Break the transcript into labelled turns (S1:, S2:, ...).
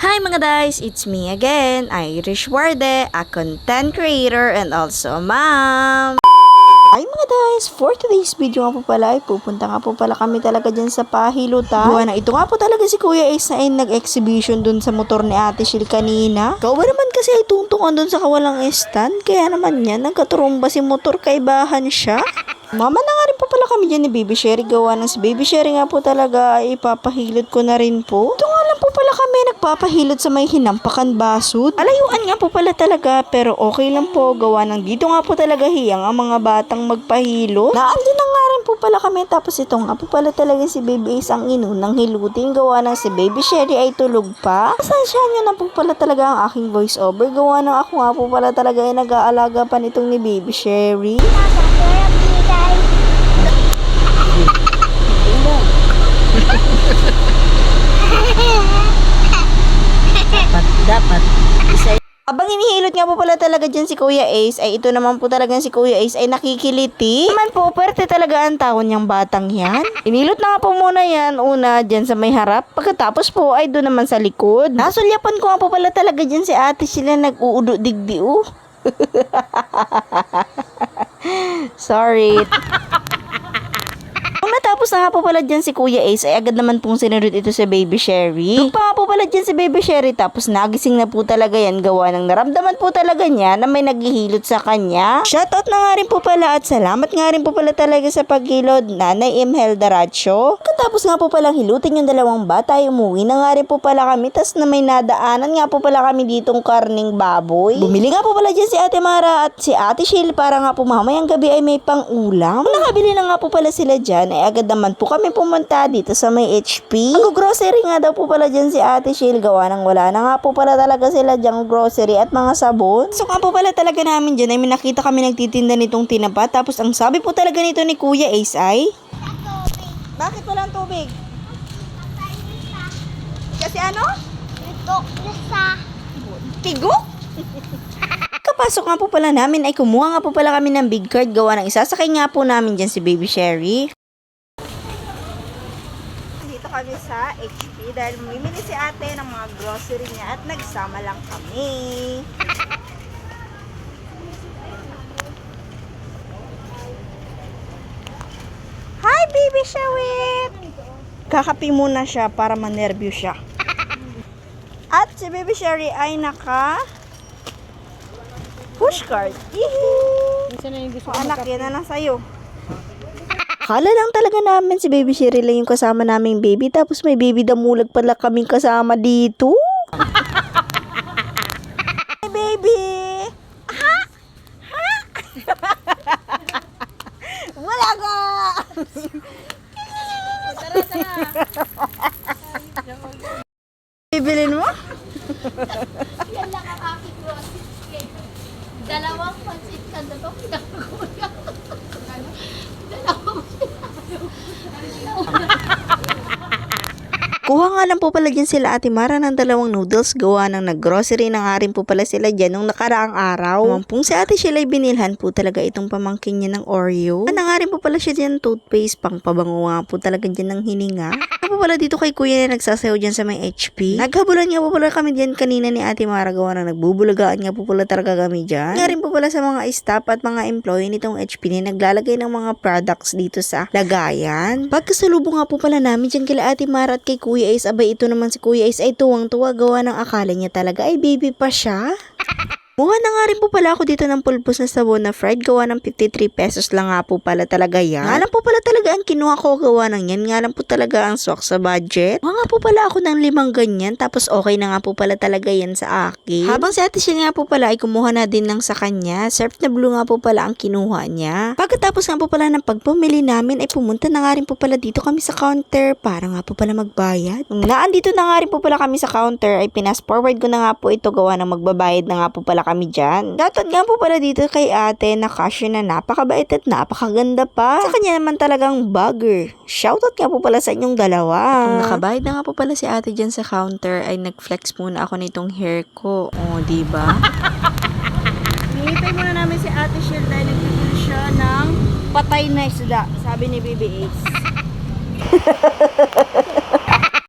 S1: Hi mga guys, it's me again, Irish Warde, a content creator and also mom. Hi mga guys, for today's video nga po pala ay pupunta nga po pala kami talaga dyan sa pahilutan. Gawa na ito nga po talaga si Kuya Ace na ay nag-exhibition dun sa motor ni Ate Shil kanina. Ikaw ba naman kasi ay tuntungan dun sa kawalang stand? Kaya naman yan, nagkaturumba si motor, kaibahan siya. Mama na nga rin po pala kami dyan ni Baby Sherry. Gawa ng si Baby Sherry nga po talaga ay ipapahilot ko na rin po. Ito nga lang po pala kami nagpapahilot sa may hinampakan basud. Alayuan nga po pala talaga pero okay lang po. Gawa ng dito nga po talaga hiyang ang mga batang magpahilot. Naandun na nga rin po pala kami tapos ito nga po pala talaga si Baby Ace ang inunang hilutin. Gawa ng si Baby Sherry ay tulog pa. Pasensya nyo na po pala talaga ang aking voice over. Gawa ng ako nga po pala talaga ay nag-aalaga pa nitong ni Baby Sherry. Dapat. Abang hinihilot nga po pala talaga dyan si Kuya Ace, ay ito naman po talaga si Kuya Ace ay nakikiliti. Naman po, pwerte talaga ang taon niyang batang yan. Inilot na nga po muna yan, una dyan sa may harap, pagkatapos po ay doon naman sa likod. Nasulyapan ko nga po pala talaga dyan si ate sila nag-uudo digdi Sorry. Matapos na nga po pala dyan si Kuya Ace ay agad naman pong sinunod ito si Baby Sherry. Nung pa nga po pala dyan si Baby Sherry tapos nagising na po talaga yan gawa ng naramdaman po talaga niya na may naghihilot sa kanya. Shoutout na nga rin po pala at salamat nga rin po pala talaga sa paghilod Nanay Imelda Racho. Katapos nga po palang hilutin yung dalawang bata ay umuwi na nga rin po pala kami tas na may nadaanan nga po pala kami ditong karning baboy. Bumili nga po pala dyan si Ate Mara at si Ate Shil para nga po mamayang gabi ay may pang-ulam. Nakabili na nga po pala sila dyan ay agad naman po kami pumunta dito sa may HP. Mag-grocery nga daw po pala dyan si Ate Shil gawa nang wala na nga po pala talaga sila dyan grocery at mga sabon. So nga po pala talaga namin dyan ay may nakita kami nagtitinda nitong tinapa tapos ang sabi po talaga nito ni Kuya Ace ay bakit walang tubig? Kasi ano? Tigo? Kapasok nga po pala namin ay kumuha nga po pala kami ng big card gawa ng isasakay nga po namin dyan si Baby Sherry. Dito kami sa HP dahil mamimili si ate ng mga grocery niya at nagsama lang kami. Hi Baby Shawit! Kakapi muna siya para manervyo siya. At si Baby Sherry ay naka pushcart. Anak, yan na sa'yo. Akala lang talaga namin si Baby Sherry lang yung kasama naming baby. Tapos may baby damulag pala kaming kasama dito. Hi, baby! Ha? Ha? Wala ka! Bibilin mo?
S2: Yan lang ang aking grocery. Dalawang pansit canton.
S1: Kuha nga lang po pala dyan sila Ate Mara ng dalawang noodles. Gawa ng nag-grocery na nga rin po pala sila dyan nung nakaraang araw. Mampung si Ate Sheila ay binilhan po talaga itong pamangkin niya ng Oreo. Na nga rin po pala siya dyan toothpaste. Pang pabango nga po talaga dyan ng hininga. Po pala dito kay Kuya na nagsasayaw dyan sa may HP. Naghabulan nga po pala kami dyan kanina ni Ate Mara. Gawa ng nagbubulagaan nga po pala talaga kami dyan. Nga rin po pala sa mga staff at mga employee nitong HP na naglalagay ng mga products dito sa lagayan. Pagkasalubong nga po pala namin dyan kila Ate Mara at kay Kuya Ace, abay ito naman si Kuya Ace ay tuwang-tuwa gawa ng akala niya talaga ay baby pa siya. Muha na nga rin po pala ako dito ng pulbos na sabon na fried gawa ng 53 pesos lang nga po pala talaga yan. Nga lang po pala talaga ang kinuha ko gawa ng yan. Nga lang po talaga ang swak sa budget. Muha nga po pala ako ng 5 ganyan tapos okay na nga po pala talaga yan sa akin. Habang si Ate Shil nga po pala ay kumuha na din ng sa kanya. Surf na blue nga po pala ang kinuha niya. Pagkatapos nga po pala ng pagpumili namin ay pumunta na nga rin po pala dito kami sa counter para nga po pala magbayad. Nung naandito na nga rin po pala kami sa counter ay pinas forward ko na nga po ito gawa ng magbabayad na nga po pala kami dyan. Dapat nga po pala dito kay ate na cashier na napakabait at napakaganda pa. Sa kanya naman talagang bagger. Shoutout nga po pala sa inyong dalawa. Nung nakabayad na nga po pala si ate dyan sa counter ay nag-flex muna ako nitong hair ko. O, diba? Hinihintay muna namin si Ate Shil dahil nagbibili siya ng patay na isda, sabi ni Baby Ace.